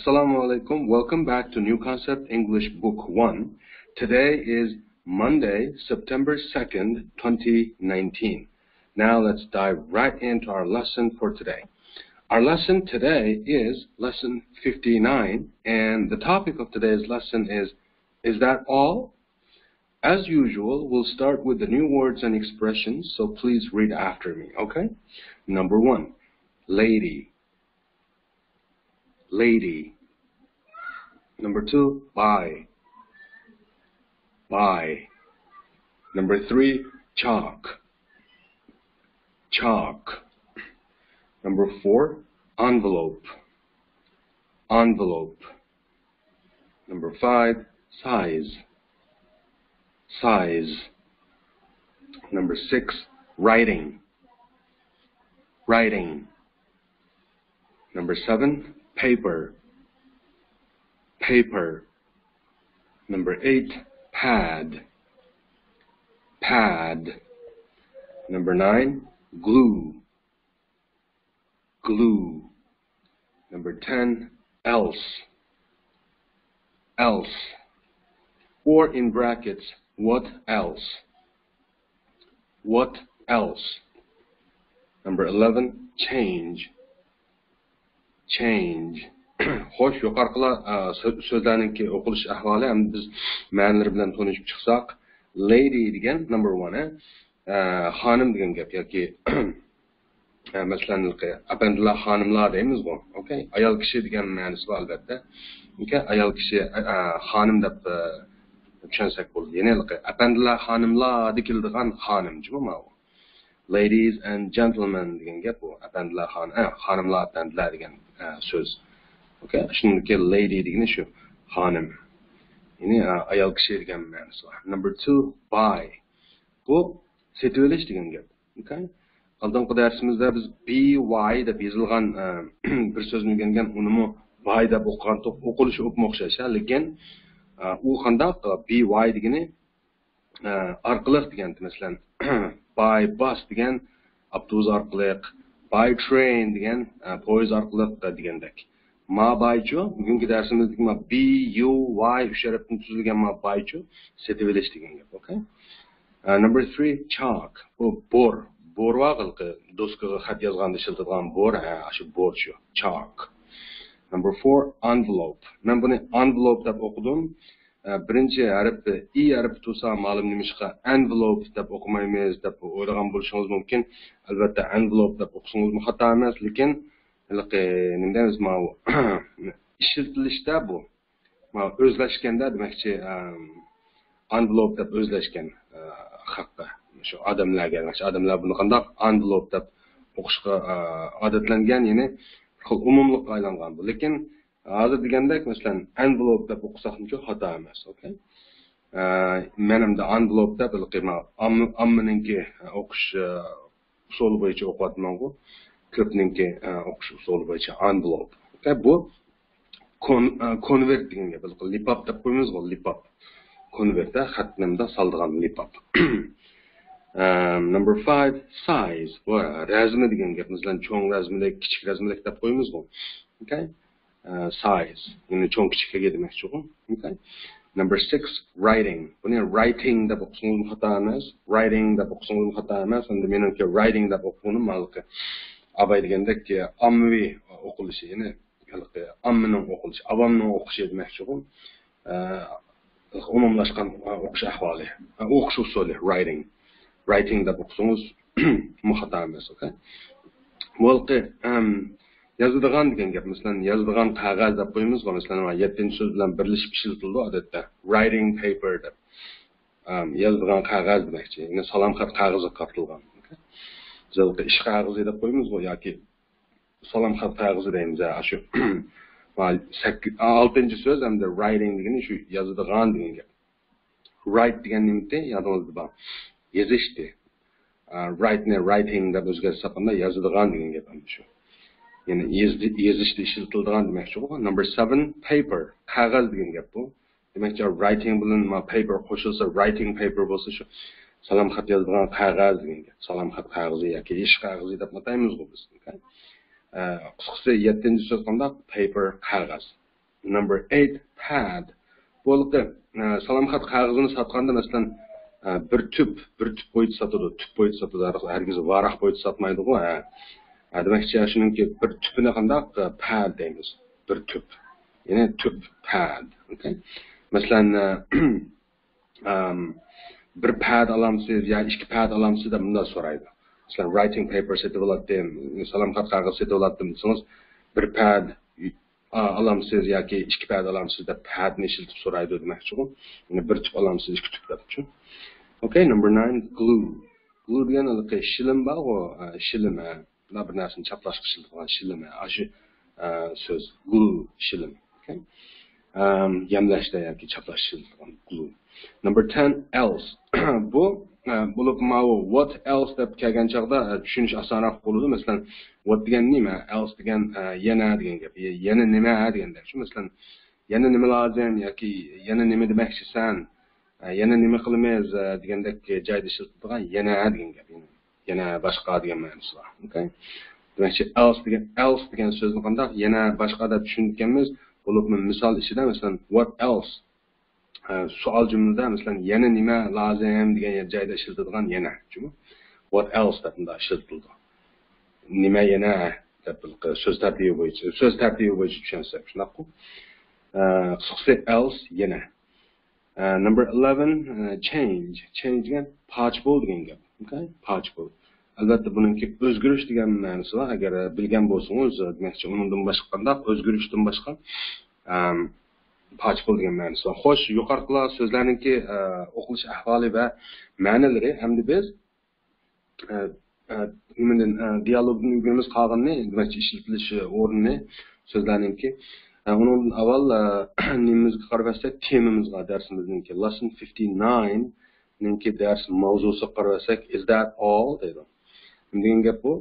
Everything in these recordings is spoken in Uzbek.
Assalamu alaikum. Welcome back to New Concept English Book 1. Today is Monday, September 2nd, 2019. Now let's dive right into our lesson for today. Our lesson today is lesson 59, and the topic of today's lesson is that all? As usual, we'll start with the new words and expressions, so please read after me, okay? Number 1, lady. Lady. Number 2, buy. Buy. Number 3, chalk. Chalk. Number 4, envelope. Envelope. Number 5, size. Size. Number 6, writing. Writing. Number 7, paper. Paper. Number 8, pad. Pad. Number 9, glue. Glue. Number 10, else. Else. Or in brackets, what else? What else? Number 11, change. Change. Xo'sh, yuqorqilar so'zlarningki o'qilish ahvoli ham biz ma'nolari bilan tanishib chiqsak, lady degan number 1 xonim degan gap yoki masalan apandilar xonimlar deymizmi, okay? Ayol kishi degan ma'nosi bor albatta. Okay, ayol kishi xonim deb tushunsak bo'ladi. Ya'ni apandilar xonimlar degildigan xonimchimi bu? Ladies and gentlemen degan gap bu. Apandilar xonimlar apandilar degan so'z. Okay, shuningdek lady degani shu xonim. Ya'ni ayol kishi degan ma'nosi bor. Number 2, buy. Bu sotib olish degan gap. Okay? Oldingi darsimizda biz by deb yozilgan bir so'zni o'rgangan, uni buy deb o'qilishi o'xshash, lekin u qandoq by degani orqaliq degan, masalan by bus degan avtobus orqaliq, by train degan poyezd orqaliq degandek. Ma bychu bugungi darsimizda by uch harfdan tuzilgan ma bychu sotib olish degan gap, okay? Number 3, chalk. Bu bor. Bor vaqilqi doskaga xat yozganda ishlatadigan bor, shu bor shu, chalk. Number 4, envelope. Men buni envelope deb o'qidim. Birinchi harfi i harfi tursa ma'lum nimishqa envelope deb o'qimaymiz deb o'ylagan bo'lishingiz mumkin. Albatta envelope deb o'qisangiz xato emas, lekin nimdamiz ishlatilishda bu o'zlashganda demakchi envelope deb o'zlashgan haqda shu odamlarga, odamlar buni qanday envelope deb o'qishga odatlangan, ya'ni umumliq aylangan bu. Lekin hozir degandek, masalan envelope deb o'qisakchi xato emas, okay? Menimda envelope deb amminingki o'qish usuli bo'yicha o'qiyapman-ku. Ko'pninki o'qish usuli bo'yicha envelope. Okay, bu convert degan gap. Lipop deb qo'yamiz-ku, lipop. Convertda xatnamda soldigan lipop. Number 5, size. Bu razmi degan gap. Masalan, cho'ng razmidek, kichik razmidek deb qo'yamiz-ku. Okay? Size. Ya'ni cho'ng kichikga demakchi-ku. Okay? Number 6, writing. Buni writing deb o'qisangiz xato emas, writing deb o'qisangiz xato emas. Endi menimki writing deb o'qiganim malqi abay degandek ommaviy o'qilishi, ya'ni ommaning o'qilishi, avomning o'qishi demakchi-ku. Umumlashgan o'qish ahvoli, o'qish usuli, writing. Writing deb o'qisangiz xato emas, okay? Bo'lqi yozadigan degan gap, masalan yozadigan qog'oz deb qo'yamiz, masalan 7-so'z bilan birlashib ishlatiladi odatda. Writing paper deb yozadigan qog'oz demakchi, ya'ni salom xat qog'ozi qartilgan. Zalqi ish qog'ozi deb qo'yamiz yoki salom xat qog'ozi deymiz. Shu 6-so'z hamda writing degani shu yozadigan degan gap. Write degan nimda yodingizda bor. Yozishdi. Writing deb o'zgarsa qanda yozadigan degan gap ham shu. Ya'ni yozishda ishlatiladigan demakchi. Number 7, paper. Qog'oz degan gap bu. Demakchi writing bilan paper qo'shilsa, writing paper bo'lsa shu salom xat yozadigan qog'oz degan gap. Salom xat qog'ozi yoki ish qog'ozi deb ataymiz biz. Qisqasi 7-so'z qanday paper qog'oz. Number 8, pad. Bo'ldi. Salom xat qog'ozini sotganda masalan bir tüp bo'yicha sotadi, tüp bo'yicha sotadi. Hargiz varaq bo'yicha sotmaydi-ku. Demakchi, shuningki bir tüpini qandaq pad deymiz. Bir tüp. Ya'ni tüp pad. Okay? Masalan bir pad alamsiz ya ikki pad alamsiz deb bunday so'raydi. Masalan writing paper setib oladi, salom xat qog'oz setib oladi desangiz, bir pad alamsiz yoki ikki pad alamsiz deb padni ishlatib so'raydi demakchi. Ya'ni bir tüp alamsiz, ikki tüp debchi. Okay, number 9, glue. Glue degan shilim bor-ku, shilim. Bir narsani chaplashga ishlatadigan shilim. Shu so'z glue, shilim. Okay? Yamlashda yoki chaplashga ishlatadigan glue. Number 10, else. Bu bo'lib what else deb kelgan chaqda tushunish osonroq bo'ladi. Masalan, what degan nima, else degan yana degan gap. Yana nima deganda. Shu masalan, yana nima lozim yoki yana nima demoqchisan, yana nima qilamiz degandek joyda ishlatadigan yana degan gap. Yana boshqa degan ma'nosi bor. Okay? Demakchi, else degan so'zni qanday yana boshqa deb tushunganmiz. Bo'lib misol ichida masalan, what else savol jumlada masalan yana nima lozim degan joyda ishlatiladigan yana. What else deb ishlatiladi. Nima yana deb so'z tartibi bo'yicha tushunsak, shunaqku. Qisqasi else yana. Number 11, change. Change degan patch bo'l degan gap. Okay? Patch bo'l. Albatta buningki o'zgarish degan ma'nosi bor. Agar bilgan bo'lsangiz, demakchi undan boshqa qanday o'zgarishdan boshqa patch bo'l degan ma'nosi bor. Xo'sh, yuqoriqilar so'zlarningki o'qilish ahvoli va ma'nolari hamda biz dialogni o'rganamiz qolganini, demakchi ishlatilishi o'rnini so'zlarningki undan avval nimamizga qarab olsak, temamizga darsimizning lesson 59 ningki dars mavzusi qarab olsak, is that all deydi. Degan gap bu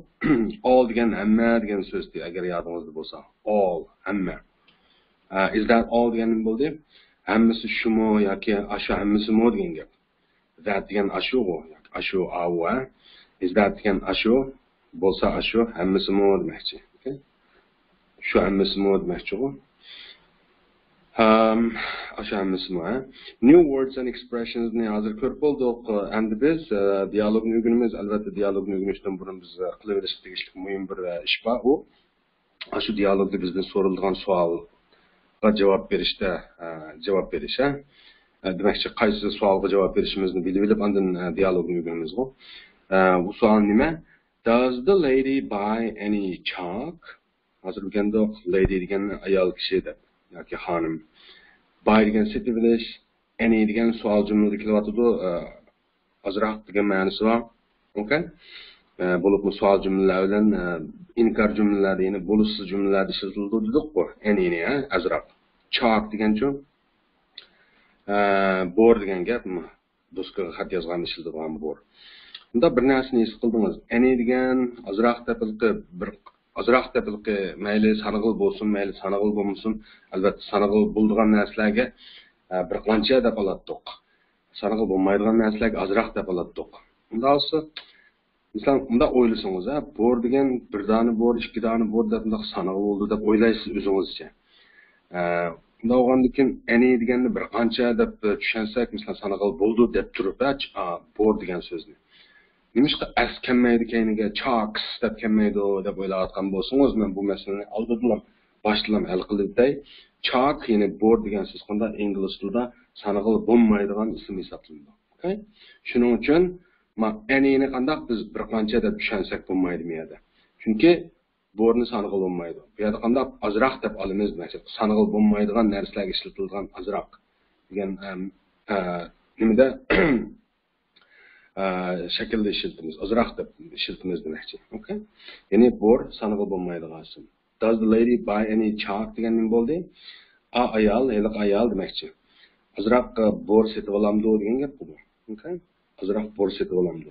all degan hamma degan so'zdir, agar yodingizda bo'lsa. All, hamma. Is that all degan nima bo'ldi? Hammasi shumi yoki ashu hammasimi degan gap. That degan ashu, ashu awa. Is that degan ashu bo'lsa ashu hammasimi demakchi. Okay? Shu hammasimi demakchi. New words and expressions ni hozir ko'rib bo'ldik. Endi biz dialogni o'rganamiz. Albatta dialogni o'rganishdan burun biz qilaverishga tegishli muhim bir ish bor. U shu dialogda bizdan so'ralgan savolga javob berishda javob berish. Demakchi, qaysi savolga javob berishimizni bilib, ondan dialogni o'rganamiz. Bu savol nima? Does the lady buy any chalk? Hozir o'rganda lady degan ayol kishi deb yoki xonim. Buy degan setib bilish, any degan savol jumlada kelyotdi. Ozroq degan ma'nosi bor. Okay? Bo'lib savol jumlalar bilan inkor jumlalar, ya'ni bo'lissiz jumlalar ishlatildi dedik-ku. Any ni, ozroq. Chalk deganchi bor degan gapmi? Do'stga xat yozganda ishlatilgan bor. Bunda bir narsani his qildingiz. Any degan ozroq deb mayli sanig'il bo'lsin, mayli sanig'il bo'lmasin, albatta sanig'il bo'ladigan narsalarga bir qancha deb olatdik. Sanig'il bo'lmaydigan narsalarga ozroq deb olatdik. Unda olsa, masalan, unda o'ylasangiz, bor degan bir dona bor, ikki dona bor deb sanig'il bo'ldi deb o'ylaysiz o'zingizcha. Unda o'g'andikin any deganni bir qancha deb tushunsak, masalan, sanig'il bo'ldi deb turib, bor degan so'zni nimishqa as kelmaydi keyiniga chalks deb kelmaydi deb o'ylayotgan bo'lsangiz, men bu masalani oldindan boshdan hal qilibday. Chalk ya'ni bor degan so'z qanday ingliz tilida sanig'il bo'lmaydigan ism hisoblanadi. Okay? Shuning uchun any'ni qanday biz bir qancha deb tushunsak bo'lmaydi bu yerda. Chunki borni sanig'il bo'lmaydi. Bu yerda qanday ozroq deb olamiz, masalan, sanig'il bo'lmaydigan narsalarga ishlatilgan ozroq degan nimada shaklda ishlatamiz. Ozroq deb ishlatamiz demakchi. Okay? Ya'ni bor sanig'il bo'lmaydigan ism. Does the lady buy any chalk degan nima bo'ldi? Ayol demakchi. Ozroq bor setib olamdi degan gap bu. Okay? Ozroq bor setib olamdi.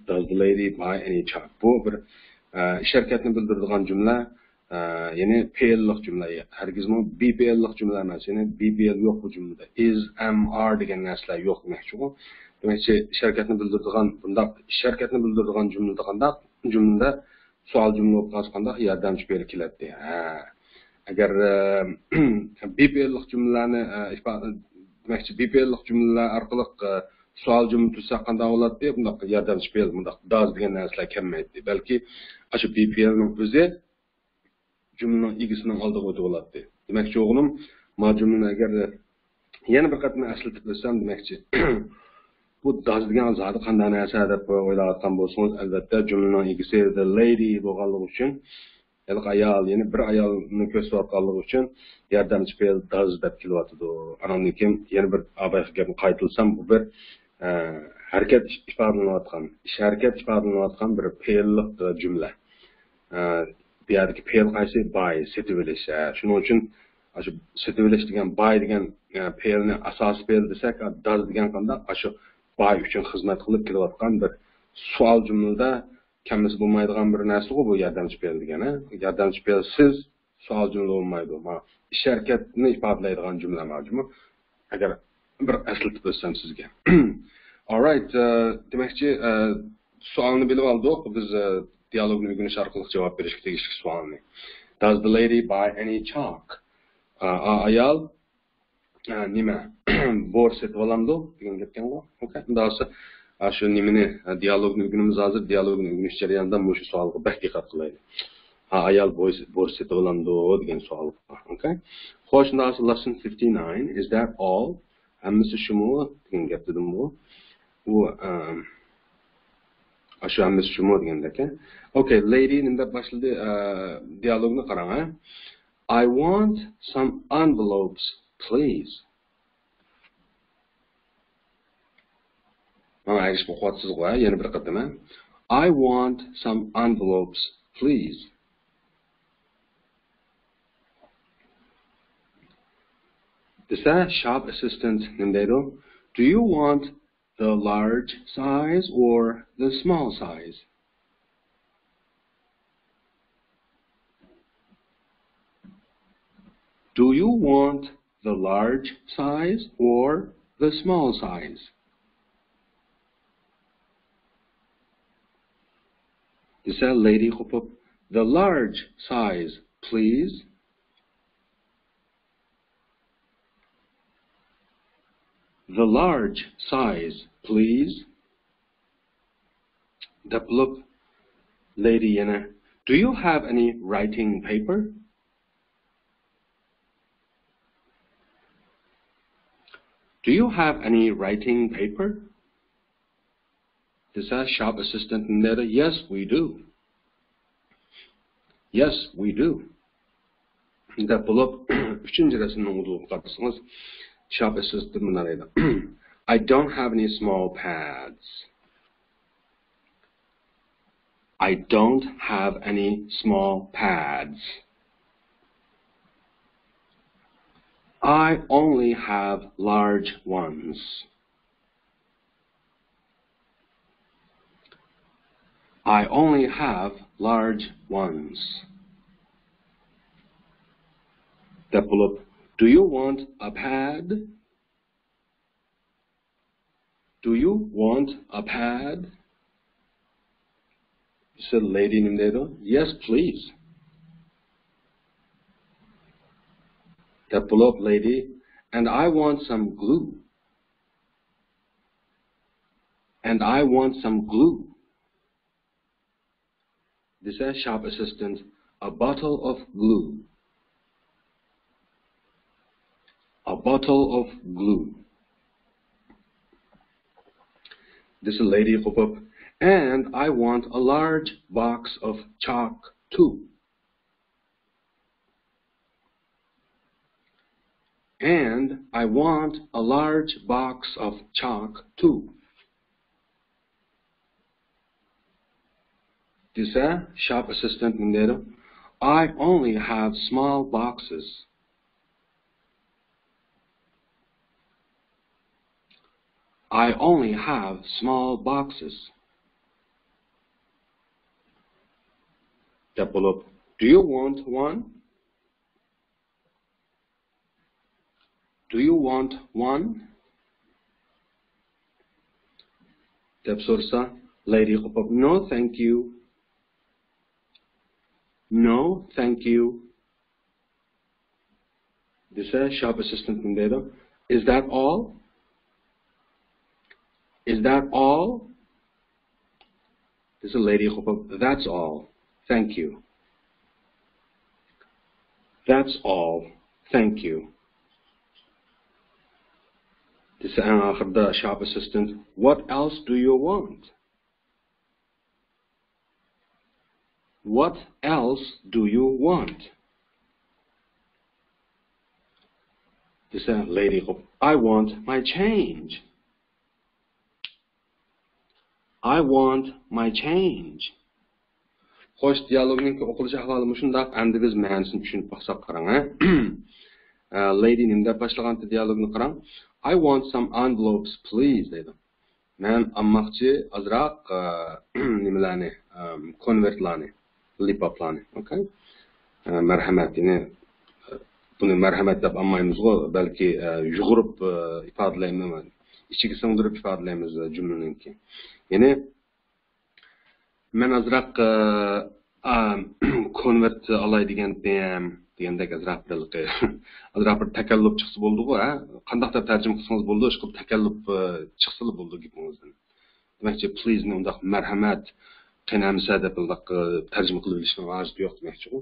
Does the lady buy any chalk? Bu bir ish harakatni bildiradigan jumla, ya'ni fe'llik jumla. Hargizmi BPLlik jumla emas, ya'ni BPL yo'q bu jumlada. Is, am, are degan narsalar yo'q demakchi. Demakchi, ish harakatni bildiradigan bundaq ish harakatni bildiradigan jumlada qanday jumlada savol jumla bo'lib qolganda yordamchi berib keladi. agar BPLlik jumlalarni demakchi BPLlik jumlalar orqali savol jumla tuzsak qanday bo'ladi? Bundoq yordamchi fel, bundoq does degan narsalar kelmaydi. Balki shu BPLning o'zi jumlaning egasining oldiga o'tib oladi. Demakchi o'g'lim, ma jumlani agar yana bir qatma aslatib o'tsam, demakchi bu does degan zoti qanday narsa deb o'ylayotgan bo'lsangiz, albatta jumlaning egasi the lady bo'lganligi uchun ayol, ya'ni bir ayolni ko'rsatganligi uchun yordamchi fel does deb kelyapti. Anondan keyin yana bir abayga gapni qaytilsam, bu bir harakat ifodalanayotgan, ish harakat ifodalanayotgan bir fe'llik jumla. Bu yerdagi fe'l qaysi? By, setilish. Shuning uchun shu setilish degan by degan fe'lni asosiy fe'l desak, does degan qanday shu by uchun xizmat qilib kelayotgan bir savol jumlada kamisi bo'lmaydigan bir narsa bu yordamchi fe'l degani. Yordamchi fe'l siz savol jumla bo'lmaydi. Ish harakatni ifodalaydigan jumla mavjudmi? Agar bir aslatib o'tsam sizga. Alright, demakchi savolni bilib oldik. Biz dialogni o'rganish orqali javob berishga tegishli savolni. Does the lady buy any chalk? Ayol nima? Bor setib olamdi degan gapkanmi? Okay. Undaqsa shu nimani dialogni o'rganimiz hozir dialogni o'rganish jarayonida shu savolga bak diqqat qilaylik. Ayol bor setib olamdi degan savol. Okay. Xo'sh, undaqsa lesson 59 is that all? Hammasi shumi degan gap dedim bu. Bu shu hammasi shumi deganda ekan. Okay, lady nimda boshladi dialogni qarang. I want some envelopes, please. Ayrish bu qo'tsiz qo'y, yana bir qatama. I want some envelopes, please. Desa shop assistant nimdaydi? Do you want the large size or the small size? Do you want the large size or the small size? Desa lady qo'pib, the large size, please. The large size, please. Develop lady yana. Do you have any writing paper? Do you have any writing paper? This is shop assistant Neda. Yes, we do. Yes, we do. Develop üçüncü resimden olduğu katısınız. Shop assistant Neda. I don't have any small pads. I don't have any small pads. I only have large ones. I only have large ones. Develop. Do you want a pad? Do you want a pad? Said lady Nimdedo. Yes, please. Develop lady. And I want some glue. And I want some glue. This is shop assistant. A bottle of glue. A bottle of glue. This is lady Hopop. And I want a large box of chalk too. And I want a large box of chalk too. This is shop assistant Mindero. I only have small boxes. I only have small boxes. Develop. Do you want one? Do you want one? Depsorsa, lady Hopop. No, thank you. No, thank you. desa shop assistant nima deydi? Is that all? Is that all? Desa lady qo'yib, that's all. Thank you. That's all. Thank you. Desa eng oxirida shop assistant, what else do you want? What else do you want? Desa lady qo'yib, I want my change. I want my change. Xo'sh, dialogning o'qilish ahvoli shundaq. Endi biz ma'nosini tushunib baxsaq qarang, ha. Lady nimda boshlagan dialogni qarang. I want some envelopes, please, dedi. Men ammoqchi azroq nimalarni, konvertlarni, lipoplarni, okay? Marhamat, ya'ni buni marhamat deb olmaymiz-ku, balki yug'urib ifodalaymiz, ichiga singdirib ifodalaymiz jumlaningki. Ya'ni men azroq konvert olay degandek azroq bir takalluf chiqsa bo'ldi-ku, ha? Qanday deb tarjima qilsangiz bo'ldi, shu takalluf chiqsa bo'ldi gapingizdan. Demakchi, please ni undaq marhamat qinamsa deb tarjima qilib olishning hojati yo'q demakchi-ku.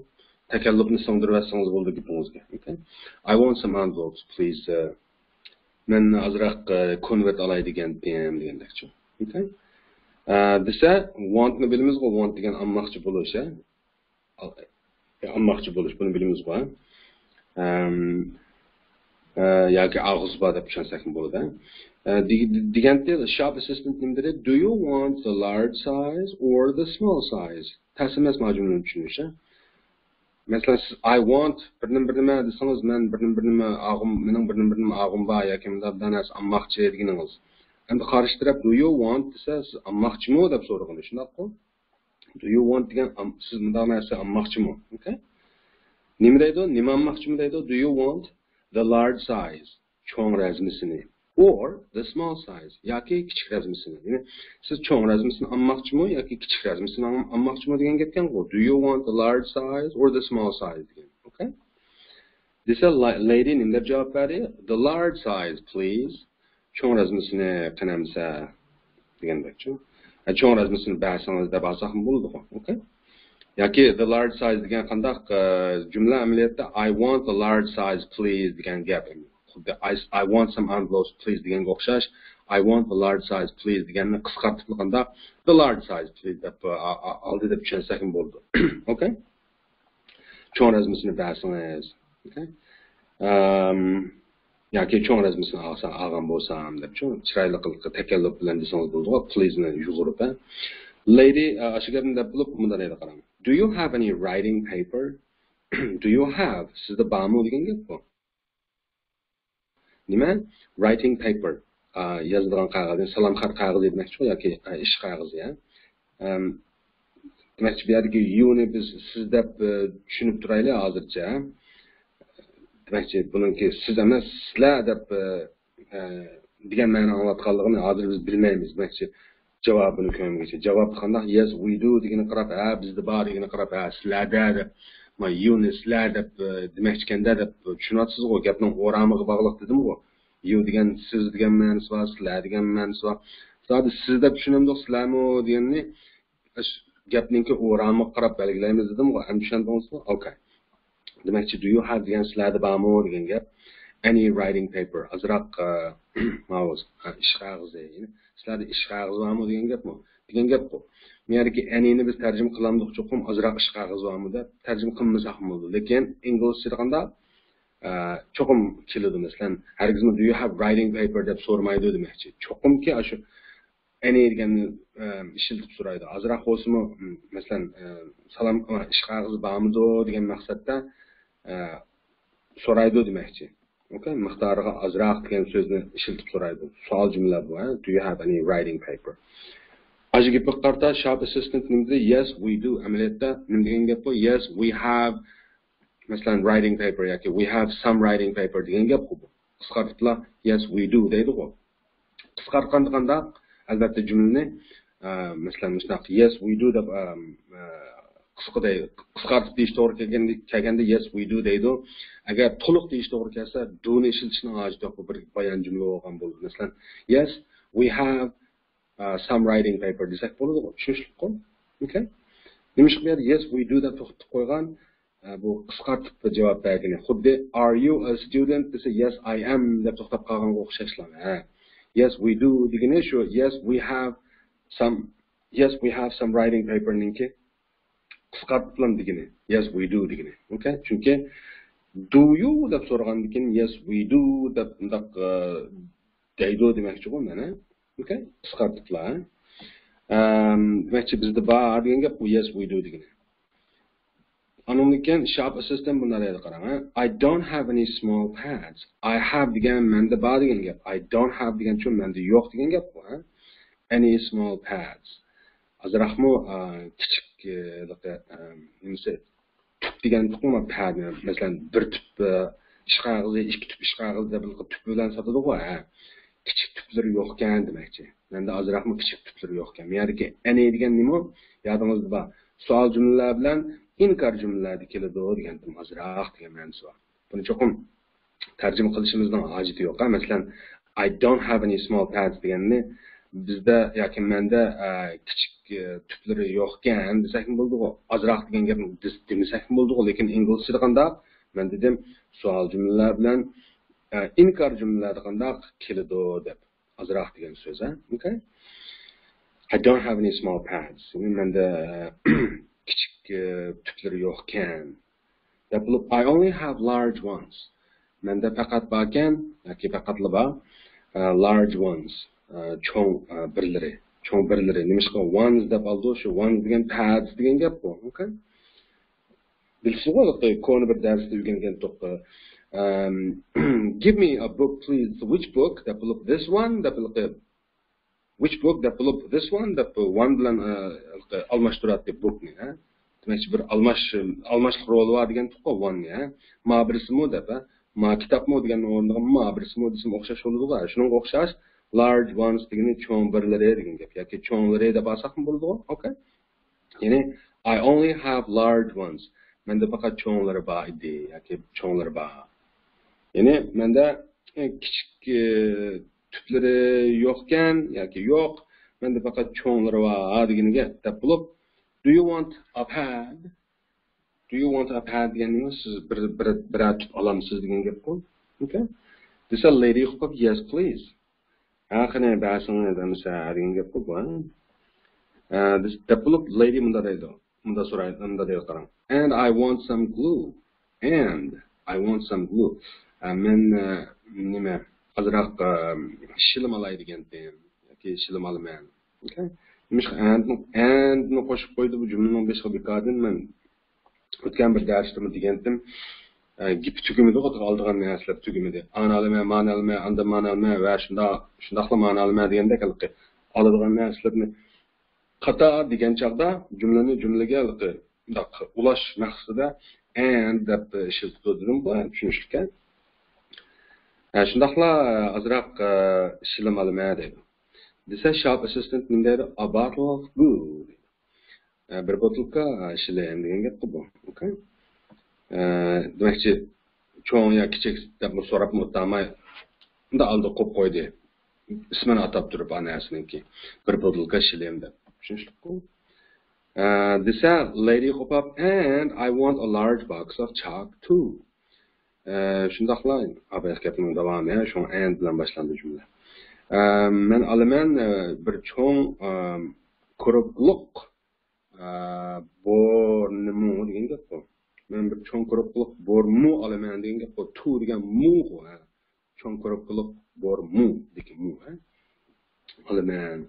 Takallufni singdirib bo'ldi gapingizga. Okay? I want some envelopes, please. Men azroq konvert olay degandekchi. Okay? Desa wantni bilamiz-ku, want degan almoqchi bo'lish, ha? Almoqchi bo'lish, buni bilamiz-ku, ha? Yoki og'izba deb tushunsak bo'ladi. Deganda shop assistant nima dedi? Do you want the large size or the small size? Ta'simas majumuni tushunish, ha? Masalan, siz I want bir nima desangiz, men bir nima og'im bor yoki bundan narsa almoqchi deganingiz. Endi qarshi taraf do you want desa, siz almoqchimi deb so'ragan, shundaqmi? Do you want degan siz bunday narsa almoqchimi? Okay? Nima deydi? Nima almoqchimi deydi? Do you want the large size, cho'ng razmisini, or the small size, yoki kichik razmisini? Ya'ni siz cho'ng razmisini almoqchimi yoki kichik razmisini almoqchimi degan gapkan-ku. Do you want the large size or the small size degan. Okay? Desa lady nima deb javob berdi? The large size, please. Cho'ng razmisini qanamsa degandekchi. Cho'ng razmisini bersangiz deb olsak ham bo'ladi-ku. Okay? Yoki the large size degan qandaq jumla amaliyotda I want the large size, please degan gap. I want some envelopes, please deganga o'xshash. I want the large size, please deganni qisqartib qilganda the large size, please deb oldi deb tushunsak ham bo'ladi. Okay? Cho'ng razmisini bersangiz. Okay? Yoki cho'ng razmisini olgan bo'lsam deb chiroyli qilib takalluf bilan desangiz bo'ladi-ku, please ni yug'urib, ha. Lady shu gapni deb bilib bunday deydi, qarang. Do you have any writing paper? Do you have? Sizda bormi degan gap bu. Nima? Writing paper. Yozadigan qog'oz, salom xat qog'ozi demakchi yoki ish qog'ozi, ha. Demakchi bu yerdagi you-ni biz siz deb tushunib turaylik hozircha. Demakchi buningki siz emas, sizlar deb degan ma'no anglatganligini hozir biz bilmaymiz. Demakchi javobini ko'rmoqchi. Javob qanday? Yes, we do degani qarab, ha, bizda bor degani qarab, ha, sizlarda deb, ma you-ni sizlar deb demakchiganda deb tushunyapsiz-ku, gapning o'ramiga bog'liq dedim-ku. You degan siz degan ma'nosi bor, sizlar degan ma'nosi bor. Sadaqat siz deb tushunamdiq, sizlarmi deganni gapningki o'ramiga qarab belgilaymiz dedim-ku. Ham tushundingizmi? Okay. Demakchi do you have degan sizlarda bormi degan gap. Any writing paper, azroq ma'lum ish qog'ozi, ya'ni sizlarda ish qog'ozi bormi degan gapmi? Degan gap bu. Meyerki any'ni biz tarjima qilamiz, cho'qim azroq ish qog'ozi bormi deb tarjima qilmasak bo'ladi. Lekin inglizchada qanda cho'qim keladi. Masalan, hargizmi do you have writing paper deb so'ramaydi demakchi. Cho'qimki shu any deganni ishiltib so'raydi. Azroq bo'lsa-mi, masalan, salom ish qog'ozi bormi degan maqsadda so'raydi demakchi. Okay, miqdoriga azroq degan so'zni ishiltib so'raydi. Savol jumla bu, ha? Do you have any writing paper? Ajiga qarta shop assistant nimda? Yes, we do. Amaliyotda nima degan gap bu? Yes, we have masalan writing paper yoki we have some writing paper degan gap bu. Qisqartibla yes, we do deydi-ku. Qisqartganda albatta jumlani masalan yes, we do deb qisqartib deyish to'g'ri kelganda yes we do deydi. Agar to'liq deyish to'g'ri kelsa do'ni ishlatishni hojati yo'q, bir bayon jumla bo'lgan bo'ladi. Masalan, yes we have some writing paper desak bo'ladi. Tushunishliqmi? Okay? Nima ish qiladi? Yes we do deb to'xtatib qo'ygan bu qisqartib javob bergan. Xuddi are you a student desa yes I am deb to'xtab qolganga o'xshashlar. Yes we do degani shu yes we have some writing paper ninki qisqartib degani yes we do degani. Okay? Chunki do you deb so'ragandan keyin yes we do deb undaq deydi demakchi-ku mana. Okay? Qisqartiblar. Demakchi bizda bor degan gap bu yes we do degani. Anonliken shop assistant bunlarga qarang. I don't have any small pads. I have degan menda bor degan gap. I don't have degan uchun menda yo'q degan gap bu. Any small pads. Azraqmo kichik nimasi tüp degan tuqma pad. Masalan, bir tüp ish qog'ozi, ikki tüp ish qog'ozi deb tüp bilan sotadi-ku. Kichik tüplar yo'q ekan demakchi. Menda azraqmo kichik tüplar yo'q ekan. Bu yerdagi any degan nima? Yodingizda bor. Savol jumlalar bilan inkar jumlalarda keladi degan azraq degan ma'nosi bor. Buni cho'qim tarjima qilishimizning hojati yo'q. Masalan, I don't have any small pads deganni bizda yoki menda kichik tüplari yo'q ekan desak bo'ldi-ku. Azraq degan gapni demasak bo'ldi-ku, lekin inglizchada qanday? Men dedim savol jumlalar bilan inkar jumlalarda qanday keladi deb. Azraq degan so'z, okay? I don't have any small pads. Menda kichik tüpleri yo'q ekan. I only have large ones. Menda faqat borkan yoki faqatla bor large ones. Cho'ng birlari. Nima ishqa ones deb oldi, shu ones degan pads degan gap bu, okay? Bilsizmi, ko'ni bir darsda o'rgangan to'qqa. Give me a book please. Which book? Deb bilib this one deb bilib which book deb bilib this one deb one bilan almashtiradi bookni, ha? Demakchi bir almashliq roli bor degan to'qqa one ya. Ma birisimi deb, ma kitobmi degan o'rniga ma birisimi desam o'xshash bo'ladi-ku. Shunga o'xshash large ones degani cho'ng birlari degan gap yoki cho'nglari deb olsaqmi bo'ladi-ku. Okay? Ya'ni I only have large ones. Menda faqat cho'nglari bor edi yoki cho'nglari bor. Ya'ni menda kichik tüplari yo'q ekan yoki yo'q. Menda faqat cho'nglari bor deganiga deb bo'lib do you want a pad? Do you want a pad degani siz bir tüp olamsiz degan gap-ku. Okay? This a lady qilib yes please. Qani ba'sini demasa degan gap-ku bu. This deb bo'lib lady munda deydi. Munda so'raydi, munda deydi qarang. And I want some glue. And I want some glue. Men nima azraq shilim olay degandim yoki shilim olaman. Okay? And no qo'shib qo'ydi bu jumlaning boshqa bekadin men o'tgan bir darsda degandim. Gip tugimida oldigan narsalar tugimida. Ma'nolama, anda ma'nolama va shundaqla ma'nolama deganda qalqi oladigan narsalarni qata degan chaqda jumlaga undaq ulash maqsadida and deb ishlatdim bu tushunishga. Shundaqla azraq shilim olma deydi. This is shop assistant mindir a bottle of glue. Bir botilka shilim degan gap bu. Okay? Demakchi cho'ng yo kichik deb so'rab mutamay unda oldi qo'yib qo'ydi. Ismini atab turib anasiniki bir botilka shilim deb. Tushunishliku? This lady hop up and I want a large box of chalk too. Shundaqla abayaq gapning davomi, shu and bilan boshlandi jumla. Men olaman bir cho'ng quruqliq bormu degan gap bu. Men bir cho'ng quruqliq bormu olaman degan gap bu. Tu degan mu bu. Cho'ng quruqliq bormu degan mu, ha? Olaman.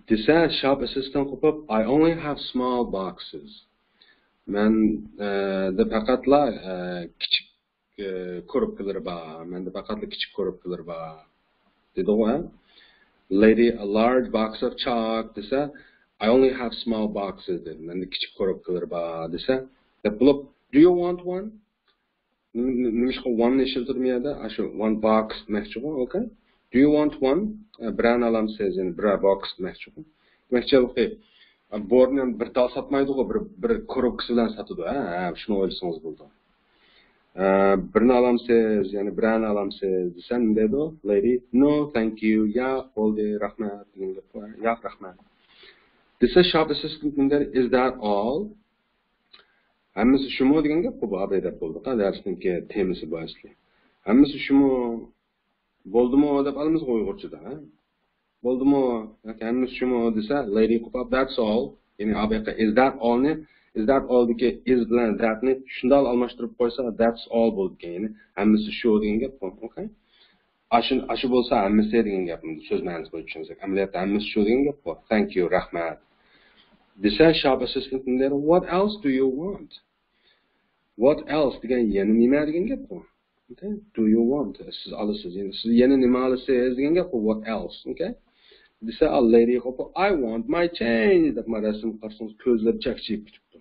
This shop assistant qilib I only have small boxes. Men de faqatla kichik ko'ribkalar bor. Menda faqatla kichik ko'ribkalar bor. Dedi-ku, lady a large box of chalk desa I only have small boxes dedi. Menda kichik ko'ribkalar bor desa deb bo'lib do you want one? Nimishqa one ishiltirmaydi. Ashu one box demakchi-ku, okay? Do you want one? Brand alam says in bra box demakchi-ku. Demakchi Borni bir tal satmaydi-ku, bir korobkası bilan satadi. Ha, shuni o'ylasangiz bo'ldi. Birini alamsiz, yani birini alamsiz desen dedi o, lady, no thank you, ya oldu, rahmat, ya rahmat. Desa shop assistant der, is that all? Hammasi shumi degan gap bu abada bo'ldi. Darsningki temasi bu asli. Hammasi shumi bo'ldimi deb olamiz Uyg'urchada, ha? Bo'ldimi? Yoki hammasi shumi desa, lady qop, that's all. Yani abada is that all ne? Is that all deki is bilan thatni shunday almashtirib qo'ysa, that's all bo'ldi. Yani hammasi shu degan gap bu, okay? Ashi bo'lsa hammasi degan gap. So'z ma'nosi bo'yicha tushunsak, amaliyotda hammasi shu degan gap bu. Thank you, rahmat. Desa shop assistant der, what else do you want? What else degan yana nima degan gap bu. Okay? Do you want? Siz olasiz. Yani siz yana nima olasiz degan gap bu. What else? Okay? Desa a lady qop, I want my change deb marasim qarsangiz ko'zlab chaqchib ketibdi.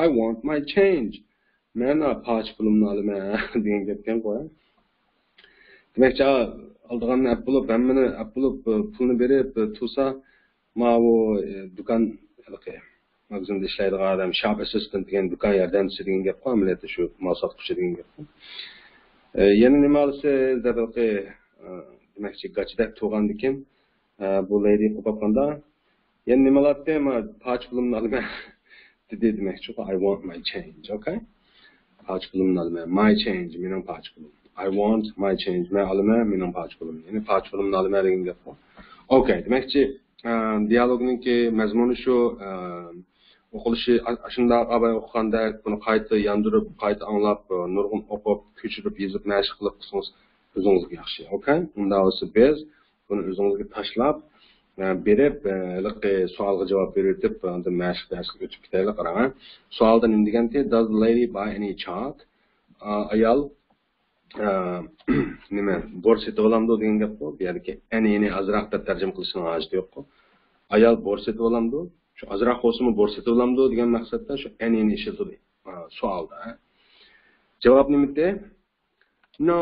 I want my change. Mana pach pulimni olaman degan gapgan qo'y. Demakchi oldiganni apulib, hammani apulib pulni berib tursa, ma bu do'kon magazinde ishlaydigan odam shop assistant degan do'kon yordamchisi degan gap qo'y, amaliyotda shu mol sotuvchi degan gap. Yana nima olasiz deb demakchi gachdak tug'andikim bu lady qo'paqanda yana nima oladi ma pach pulimni olaman dedi demakchi I want my change, okay? Pach pulimni olaman, my change mening pach pulim. I want my change, men olaman mening pach pulim. Ya'ni pach pulimni olaman degan gap bor. Okay, demakchi dialogninki mazmuni shu o'qilishi shunday abay o'qiganda buni qayta yondirib, qayta anglab, nurg'un o'qib, ko'chirib, yozib, mashq qilib qilsangiz o'zingizga yaxshi. Okay? Unda bo'lsa biz buni o'zingizga tashlab berib, savolga javob berib, unda mashq darsga o'tib ketaylik, qarang. Savolda nima deganda, does the lady buy any chalk? Ayol nima bor setib olamdi degan gap bu. Bu yerda any azroq deb tarjima qilishning hojati yo'q-ku. Ayol bor setib olamdi. Shu azroq bo'lsa-mu bor setib olamdi degan maqsadda shu any ishlatildi. Savolda. Javob nima edi? No,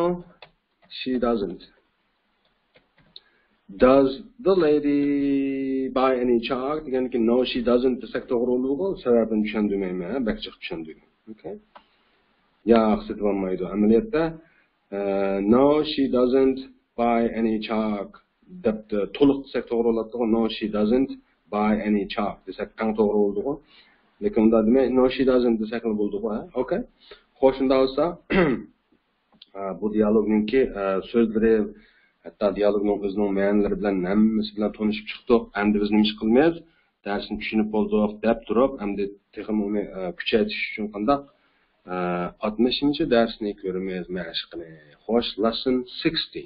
she doesn't. Does the lady buy any chalk? Deganki no, she doesn't desak to'g'ri bo'ladi. Sababini tushundirmayman, bakchiq tushundirgan. Okay? Yaxshi deb olmaydi. Amaliyotda no, she doesn't buy any chalk. Deb to'liq desak to'g'ri bo'ladi. No, she doesn't buy any chalk desak ham to'g'ri bo'ladi. Lekin unda demay no, she doesn't desak ham bo'ladi. Okay? Xo'sh, unda bo'lsa bu dialogninki so'zlari hatta dialogning o'zining ma'nolari bilan hammasi bilan tanishib chiqdik. Endi biz nima ish qilmaymiz? Darsni tushunib bo'ldik deb turib, endi texnik uni kuchaytirish uchun qanday 60-darsni ko'ramiz, mashqni. Xo'sh, lesson 60.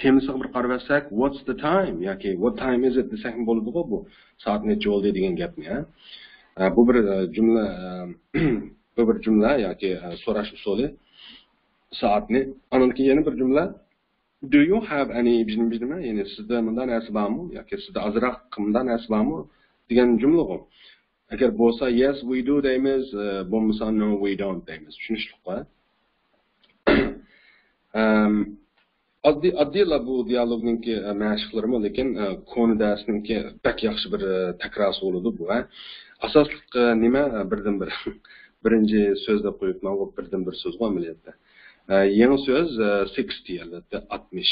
Temasiga bir qarab olsak, what's the time yoki what time is it desak ham bo'ladi-ku bu. Soat necha bo'ldi degan gapni, ha. Bu bir jumla bu bir jumla yoki so'rash usuli. Soatni. Aniki yana bir jumla. Do you have any biznima? Ya'ni sizda bundan narsa bormi yoki sizda ozroq qimdan narsa bormi degan jumla bu. Agar bo'lsa yes we do deymiz, bo'lmasa no we don't deymiz. Tushunishliqmi? Addiy bu dialogninki mashqlarimi, lekin konu darsninki pek yaxshi bir takrorsi bo'ladi bu. Asosliq nima birdan-bir birinchi so'z deb qo'yibman, bu birdan-bir so'z bu amaliyotda. Yangi so'z 60 albatta 60.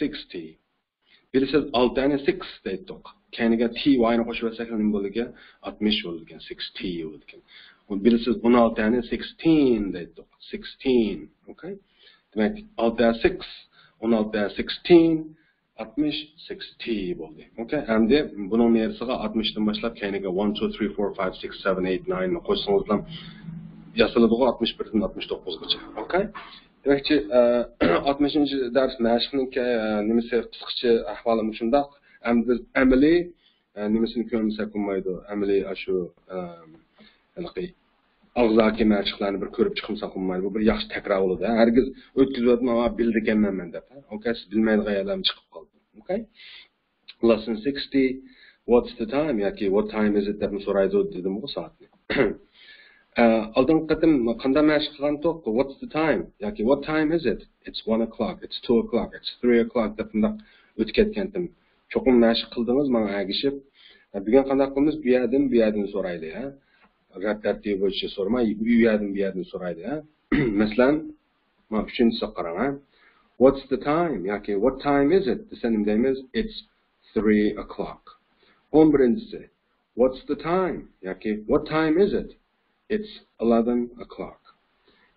60. Birisi 6 tane 6 deydik. Kaniga ty ni qo'shib olsak nima bo'ladi? 60 bo'ladi ekan, 60 bo'ladi ekan. Birisi 16 tane 16 deydik. 16, okay? Demak 6 da 6, 16 da 16, 60, 60 bo'ldi. Okay? Endi buning merisiga 60 dan boshlab kaniga 1 2 3 4 5 6 7 8 9 ni qo'shsangiz ham yasaladi 61 dan 69 gacha. Okay? Demakchi 60-dars mashqning nimasi qisqacha ahvolim shundoq. Endi biz amaliy nimasini ko'rmasak bo'lmaydi. Amaliy shu og'zaki mashqlarni bir ko'rib chiqimsak bo'lmaydi. Bu bir yaxshi takror bo'ladi. Hargiz o'tkazib bildirganman deb. Okay, siz bilmaydigan yerlarga chiqib qoldi. Okay? Lesson 60. What's the time? Yoki what time is it deb so'raydi dedim bu soatni. Oldin qatim qanday mashq qilgan to'q? What's the time? Yoki what time is it? It's 1 o'clock, it's 2 o'clock, it's 3 o'clock deb o'tkazgandim. Çoxum məşq qıldınız, mənə əgişib. Bugün qandaq qılmız, bu yerdən soraydı, ha. Rədd tərtibi boyunca sorma, bu yerdən soraydı, ha. Məsələn, mən üçüncüsü qarang, ha. What's the time? Yani, what time is it? Desənim deyimiz, it's 3 o'clock. 11-ci. What's the time? Yani, what time is it? It's 11 o'clock.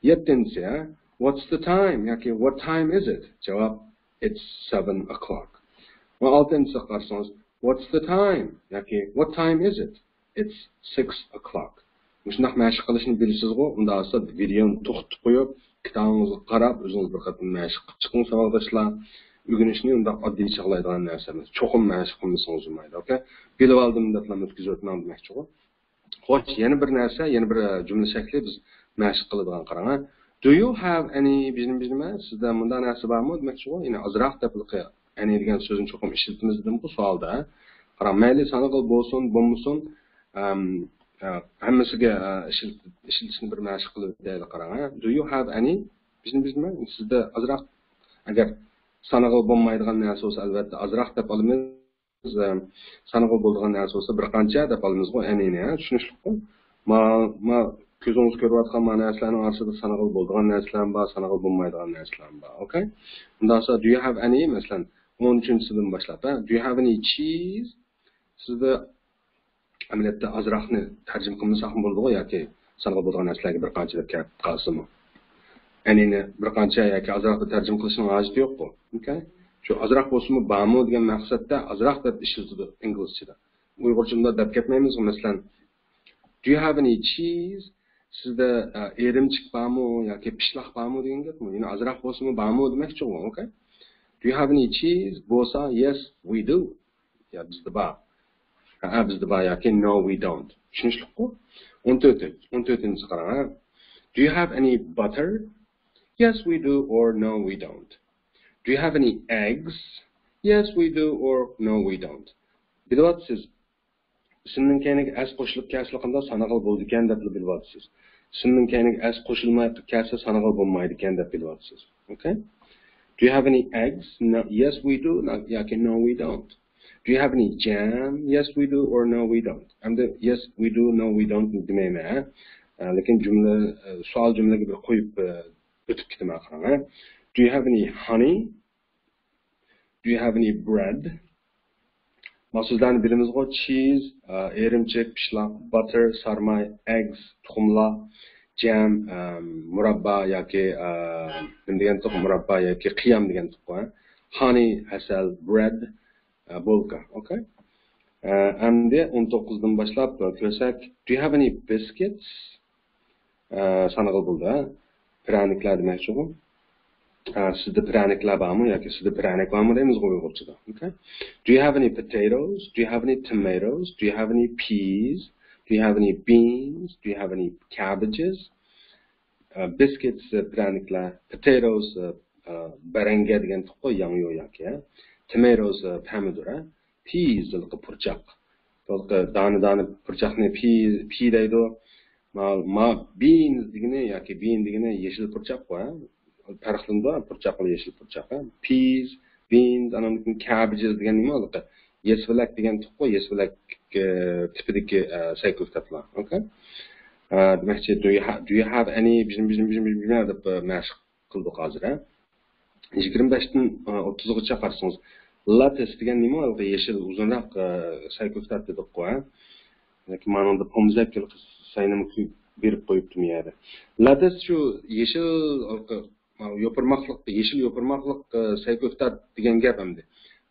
7-ci, ha. What's the time? Yani, what time is it? Cevap, it's 7 o'clock. Ve 6-ci qarsanız, what's the time? Yani, what time is it? It's 6 o'clock. Müşünaq məşq qilishni bilisiz go, unda asla videonu to'xtatib qo'yib, kitobingizni qarab, o'zingiz bir qatim məşq qilib chiqing savoldoshlar. O'rganishni unda oddiy chaqlaydigan narsa emas. Cho'qim məşq qilmasangiz bo'lmaydi, okay? Bilib oldim deblar o'tkazib o'tmam demoqchi go. Xo'sh, yana bir narsa, yana bir jumla shakli biz məşq qiladigan qarang. Do you have any bizning sizda bunday narsa bormi demoqchi go? Yine azroq deb any degan so'zni cho'qim ishlatamiz dedim bu savolda. Qarang, mayli sanaqil bo'lsin, bo'lmasin, hammasiga ishlatishni bir mashq qilib deydi qarang. Do you have any bizning sizda azroq agar sanaqil bo'lmaydigan narsa bo'lsa albatta azroq deb olamiz. Sanaqil bo'ladigan narsa bo'lsa bir qancha deb olamiz go, anyni, tushunishlikmi? Ma ko'zingiz ko'rayotgan narsalarning orasida sanaqil bo'ladigan narsalar bor, sanaqil bo'lmaydigan narsalar bor, okay? Undan sonra do you have any masalan 13-sidan boshlab, do you have any cheese? Sizda amaliyotda azroqni tarjima qilmasak ham bo'ladi-ku yoki sanaqil bo'ladigan narsalarga bir qancha deb kelib qolsa-mu. Anini bir qancha yoki azroqni tarjima qilishning hojati yo'q-ku, okay? Shu azroq bo'lsa-mu, bormi degan maqsadda azroq deb ishlatadi inglizchada. Uyg'urchada deb ketmaymiz, masalan, do you have any cheese? Sizda erimchik bormi yoki pishloq bormi degan gapmi? Ya'ni azroq bo'lsa-mu, bormi demoqchi-ku, okay? Do you have any cheese? Bo'lsa, yes, we do. Ya bizda bor. Bizda bor yoki no, we don't. Tushunishlikmi? 14-chi qarang. Do you have any butter? Yes, we do, or no, we don't. Do you have any eggs? Yes, we do, or no, we don't. Bilyapsiz. Sizning keyingi as qo'shilib kelishligida sanaqil bo'ldi ekan deb bilyapsiz. Sizning keyingi as qo'shilmay kelsa sanaqil bo'lmaydi ekan deb bilyapsiz. Okay? Do you have any eggs? No, yes, we do. No, we don't. Do you have any jam? Yes, we do, or no, we don't. And yes, we do, no, we don't demayman. Lekin jumla savol jumlaga bir qo'yib o'tib ketaman qarang. Do you have any honey? Do you have any bread? Mahsulotlarni bilamiz go, cheese, erimchik, pishloq, butter, sarmay, eggs, tuxumlar, jam, murabba yoki degan to'q murabba yoki qiyam degan to'q. Honey, asal, bread, bulka, okay? Endi 19dan boshlab ko'rsak, do you have any biscuits? Sanaqil bo'ldi, praniklar demoqchi-ku. Sizda praniklar bormi yoki sizda pranik bormi deymiz Uyg'urchada, okay? Do you have any potatoes? Do you have any tomatoes? Do you have any peas? Do you have any beans? Do you have any cabbages? Biscuits, praniklar, potatoes, baranga degan to'q, yong'yo yoki, tomatoes, pomidor, peas, purchoq. Dona purchoqni pea deydi. Ma beans degani yoki bean degani yeshil purchoq qo'y. Farqlandi purchoq bilan yeshil purchoq. Peas, beans, ananing cabbages degan nima bo'ladi? Yesvilak degan to'q, yesvilak tipidagi sayko'ktatlar, okay? Demakchi, do you have any bizning deb mashq qildik hozir, ha? 25dan 30gacha qarsangiz, lettuce degan nima bo'ladi? Yeshil uzunroq sayko'ktat dedik qo'y. Lekin men unda pomzak saynim berib qo'yibdim yerda. Lettuce shu yeshil yo'pirmoqliq, yeshil yo'pirmoqliq sayko'ktat degan gap hamda.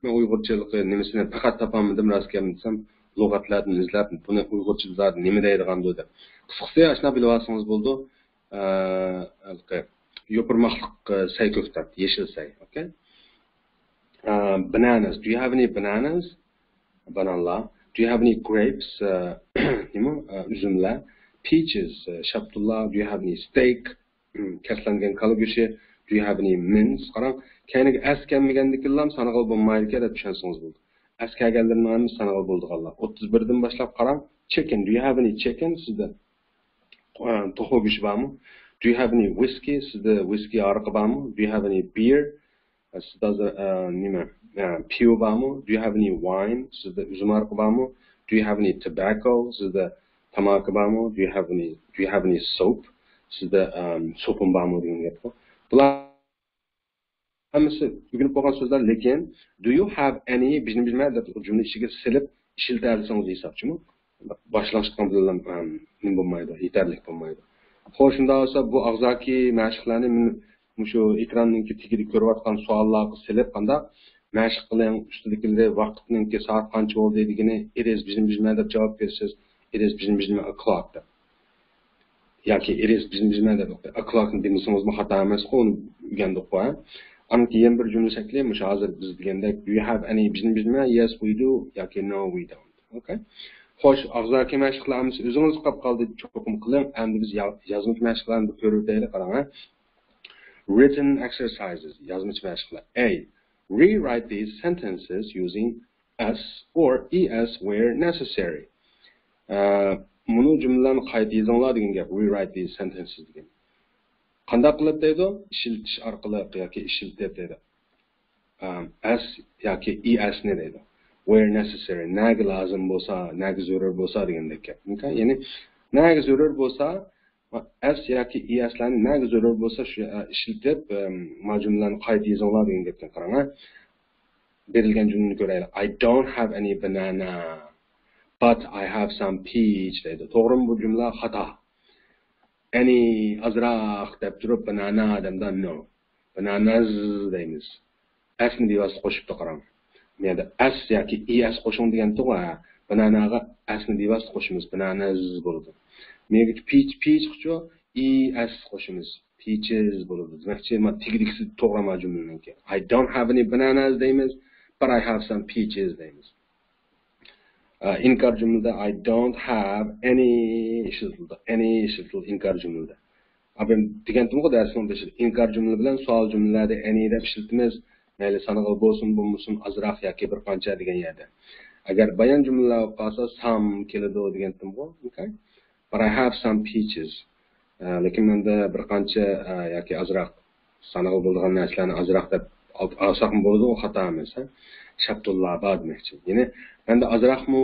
Men uyg'urchalik nimasini faqat topolmadim, rostga desam, lug'atlarni izlab, buni uyg'urchada nima deydigan bo'ldi. Qisqasi, ashuna bilib olsangiz bo'ldi. Yo'pirmoqliq sayko'ktat, yeshil say, okay? Bananas. Do you have any bananas? Bananlar. Do you have any grapes? Üzümler. Peaches. Şaptullar. Do you have any steak? Keslangan kala go'shi. Do you have any mince? Qarang, kayniga as kelmagandikilar sanaqil bo'lmaydi deb tushunsangiz bo'ldi. As kelganlarning hamma sanaqil bo'ldiganlar. 31dan boshlab qarang. Chicken. Do you have any chicken? Sizda to'xo go'shi bormi? Do you have any whiskey? Sizda whiskey ariqi bormi? Do you have any beer? sizda nima pivo bormi? Do you have any wine? Sizda uzum arqi bormi? Do you have any tobacco? Sizda tamaki bormi? Do you have any soap? Sizda so'pim bormi degan gap bor. Bular hammasi o'rganib bo'lgan so'zlar, lekin do you have any bizni bilmaydi deb jumla ichiga silib ishiltarsangiz hisobchimi? Boshlashdan bilan nima bo'lmaydi, yetarli bo'lmaydi. Xo'sh, shunda bo'lsa bu og'zaki mashqlarni shu ekranning tagida ko'rayotgan savollarga silib qanday mashq qiling, ustidagi vaqtninki soat qancha bo'ldi dedigini it is bizni bilmaydi deb javob bersiz, it is bizni bilmaydi o'clock deb. Yoki it is bizni bilmaydi deb o'clockni bilsangiz xato emas-ku, uni o'rgandik qo'y. Anki yana bir jumla shakli mush hozir biz degandek do you have any bizni bilmaydi? Yes we do yoki no we don't. Okay? Xo'sh, og'zaki mashqlarimiz o'zingiz qolib qoldi, cho'qim qiling. Endi biz yozma mashqlarni ko'rib o'taylik, qarang. Written exercises, yozma mashqlar. A. Rewrite these sentences using s or es where necessary. Buni jumlalarni qayta yozinglar degan gap. Rewrite these sentences degan. Qanday qilib deydi? Ishiltish orqali yoki ishiltib deydi. S yoki es ne deydi? Where necessary, naga lazım bo'lsa, naga zarur bo'lsa degandek gap. Ya'ni naga zarur bo'lsa, s yoki eslarni naga zarur bo'lsa shu ishiltib jumlalarni qayta yozinglar degan gapga qarang. Berilgan jumlani ko'raylik. I don't have any banana, but I have some peach deydi. To'g'rimi bu jumla? Xato. Any azroq deb turib banana demdan no. Bananas deymiz. Sni devasi qo'shibdi qarang. Menda s yoki es qo'shing degan to'g'ri. Bananaga sni devasi qo'shimiz, bananas bo'ladi. Menga peach qo'sho es qo'shimiz, peaches bo'ladi. Demakchi, men tigidiksi to'g'ri jumlaniki. I don't have any bananas deymiz, but I have some peaches deymiz. İnkar cümlede I don't have any işitildi inkar cümlede. Abim digentim o dersin deşir. İnkar cümle bilen sual cümlelerde any deb işiltimiz. Mayli sanıqıl bo'lsin, bo'lmasin, azroq yoki bir qancha degan yerda. Agar bayon jumlalar qolsa some keladi degandim bu, okay? But I have some peaches. Lekin menda bir qancha yoki azroq sanıqıl bo'lgan narsalarni azroq deb olsaqmi bo'ladi, u xato emas. Shaptullar bor demakchi. Ya'ni menda azroqmi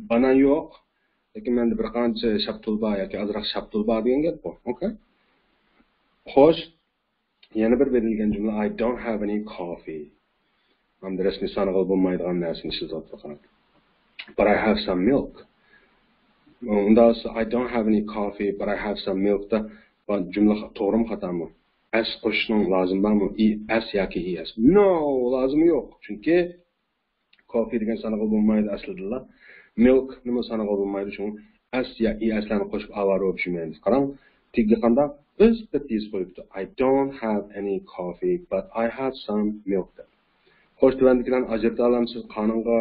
banan yo'q, lekin menda bir qancha shaptul bor yoki azroq shaptul bor degan gap bu, okay? Xo'sh, yana bir berilgan jumla I don't have any coffee. Hamda rasmiy sanıqıl bo'lmaydigan narsani ishlatyapman. But I have some milk. Unda I don't have any coffee, but I have some milk da bu jumla to'g'rimi xatomi? S qo'shishning lozim bormi? Es yoki es? No, lozimi yo'q. Chunki coffee degan sanıqıl bo'lmaydi aslida. Milk nima sanıqıl bo'lmaydi, chunki s ya eslarni qo'shib avaro tushunmaymiz. Qarang, tigga qanday biz deb tez qo'yibdi. I don't have any coffee, but I have some milk. Xo'sh, tuvandikidan ajrata olamsiz qonunga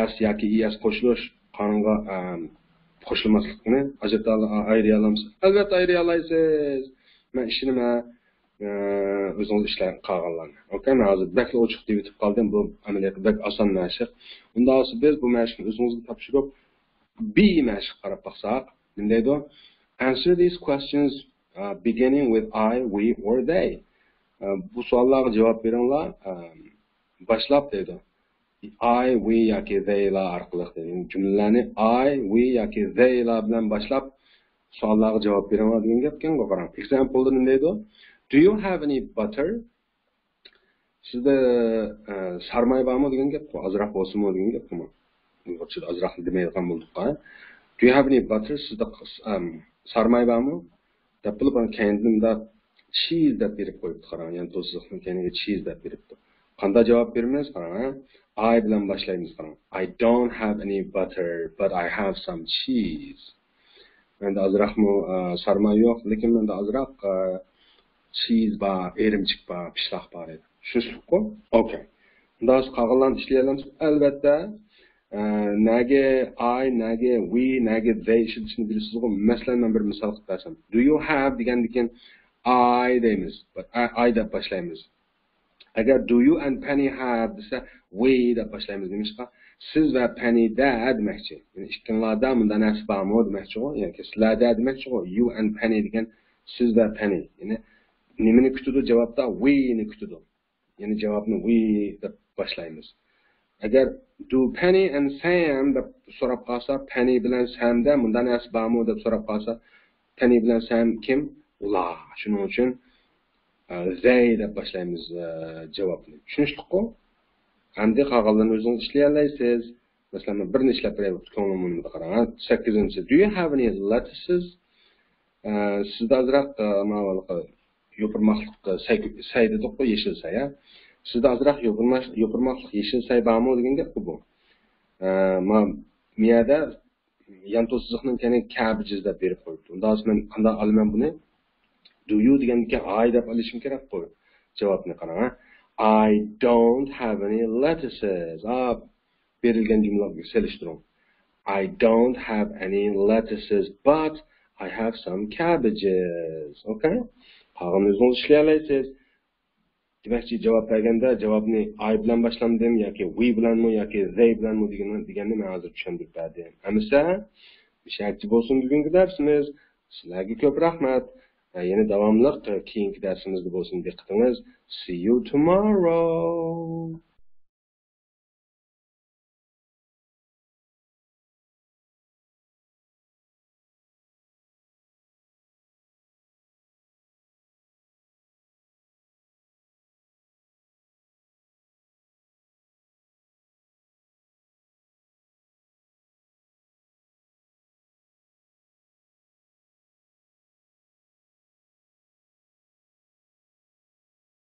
s yoki es qo'shilish, qonunga qo'shilmaslikni ajrata ayriya olamsiz. Albatta ayriya olasiz. Men ishimni o'zingiz ishlar qilganlarni. Okay, men hozir bakla ochiq deb yetib qoldim. Bu amaliyotda bak oson mashq. Unda biz bu mashqni o'zingizga topshirib B mashq qarab baqsaq, nima deydi? Answer these questions beginning with I, we or they. Bu savollarga javob beringlar. Boshlab deydi. I, we yoki they la orqali deydi. Jumlalarni I, we yoki they la bilan boshlab savollarga javob beringlar degan gapga qarang. Example nima deydi? Do you have any butter? Sizda sarmoy bormi degan gap, azroq bo'lsinmi degan gapmi? Uyg'urchada azroq demaydigan bo'ldik-ku. Do you have any butter? Sizda sarmoy bormi? Deb bilib kendimda cheese deb berib qo'yibdi, qarang. Ya'ni to'siqning keniga cheese deb beribdi. Qanday javob beramiz? Qarang. I bilan boshlaymiz, qarang. I don't have any butter, but I have some cheese. Menda azroqmi sarmoy yo'q, lekin menda azroq cheese bor, erimchik bor, pishloq bor edi. Shunisiku? Okay. Unda qolganlarni ishlaymiz. Albatta nage I, nage we, nage they ishlatishni bilasizmi? Masalan, men bir misol qilib bersam. Do you have degandan keyin I deymiz. But I deb boshlaymiz. Agar do you and Penny have desa we deb boshlaymiz demakchi. Siz va Penny da demakchi. Ya'ni ikkinlarda bundan narsa bormi demakchi. Yoki sizlarda demakchi. You and Penny degan siz va Penny. Ya'ni nimani kutadi? Javobda we'ni kutadi. Ya'ni javobni we deb boshlaymiz. Agar do Penny and Sam deb so'rab qolsa, Penny bilan Samda bundan narsa bormi deb so'rab qolsa, Penny bilan Sam kim? Ular. Shuning uchun they deb boshlaymiz javobni. Tushunishdi-ku? Endi qolganlarni o'zingiz ishlay olasiz. Masalan, birini ishlab beraylik, ko'nglimni qarang. 8-chi. Do you have any lettuces? Sizda azroq yo'pirmoqlik say dedik-ku, yeshil say, ha? Sizda azroq yo'pirmoqlik yeshil say bormi degan gap bu. Miyada yanto siziqning keyin cabbages deb berib qo'yibdi. Unda men qanday olaman buni? Do you deganga I deb olishim kerak qo'y. Javobni qarang, ha? I don't have any lettuces. Berilgan jumlaga selishtiring. I don't have any lettuces, but I have some cabbages. Okay? Qolganini o'zingiz ishlay olasiz. Demakchi, javob berganda javobni I bilan boshlamdim yoki we bilanmi yoki they bilanmi deganni men hozir tushuntirib berdim. Amisa, mushakchi bo'lsin bugungi darsimiz. Sizlarga ko'p rahmat. Yana davomli keyingi darsimizda bo'lsin. Diqqatingiz. See you tomorrow.